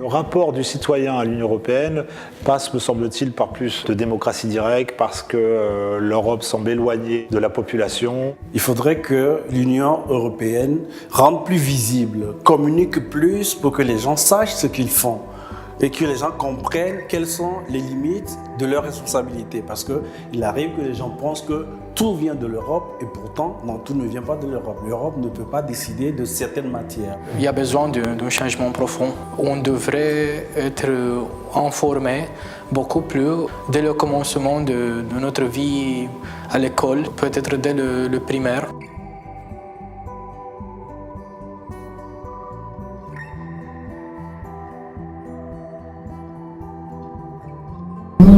Le rapport du citoyen à l'Union européenne passe, me semble-t-il, par plus de démocratie directe parce que l'Europe semble éloignée de la population. Il faudrait que l'Union européenne rende plus visible, communique plus pour que les gens sachent ce qu'ils font et que les gens comprennent quelles sont les limites de leurs responsabilités. Parce qu'il arrive que les gens pensent que tout vient de l'Europe et pourtant, non, tout ne vient pas de l'Europe. L'Europe ne peut pas décider de certaines matières. Il y a besoin d'un changement profond. On devrait être informé beaucoup plus dès le commencement de notre vie à l'école, peut-être dès le primaire.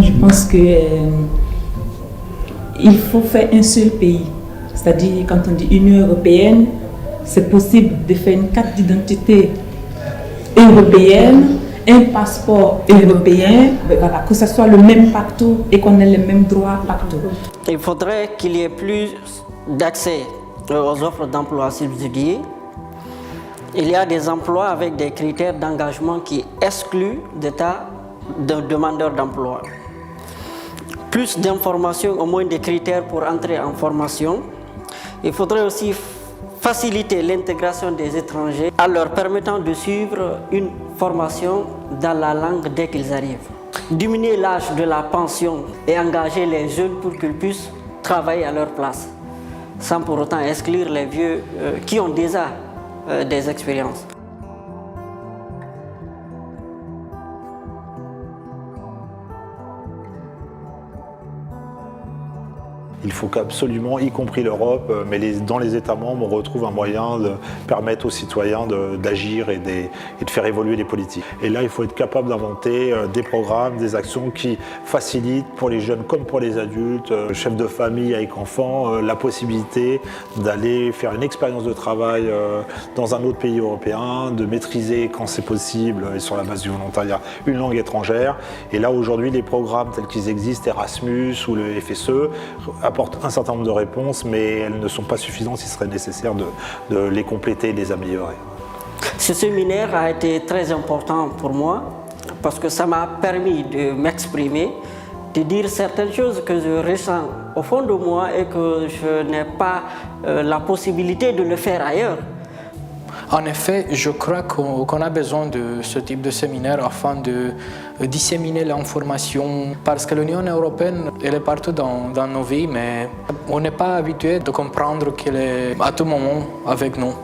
Je pense qu'il faut faire un seul pays. C'est-à-dire, quand on dit Union européenne, c'est possible de faire une carte d'identité européenne, un passeport européen, voilà, que ce soit le même partout et qu'on ait les mêmes droits partout. Il faudrait qu'il y ait plus d'accès aux offres d'emploi subsidiées. Il y a des emplois avec des critères d'engagement qui excluent des tas de demandeurs d'emploi. Plus d'informations, au moins des critères pour entrer en formation. Il faudrait aussi faciliter l'intégration des étrangers en leur permettant de suivre une formation dans la langue dès qu'ils arrivent. Diminuer l'âge de la pension et engager les jeunes pour qu'ils puissent travailler à leur place, sans pour autant exclure les vieux qui ont déjà des expériences. Il faut qu'absolument, y compris l'Europe, mais dans les États membres, on retrouve un moyen de permettre aux citoyens d'agir et de faire évoluer les politiques. Et là, il faut être capable d'inventer des programmes, des actions qui facilitent pour les jeunes comme pour les adultes, chefs de famille avec enfants, la possibilité d'aller faire une expérience de travail dans un autre pays européen, de maîtriser quand c'est possible et sur la base du volontariat une langue étrangère. Et là, aujourd'hui, les programmes tels qu'ils existent, Erasmus ou le FSE, apportent un certain nombre de réponses, mais elles ne sont pas suffisantes. Il serait nécessaire de les compléter et de les améliorer. Ce séminaire a été très important pour moi parce que ça m'a permis de m'exprimer, de dire certaines choses que je ressens au fond de moi et que je n'ai pas la possibilité de le faire ailleurs. En effet, je crois qu'on a besoin de ce type de séminaire afin de disséminer l'information parce que l'Union européenne, elle est partout dans nos vies, mais on n'est pas habitué de comprendre qu'elle est à tout moment avec nous.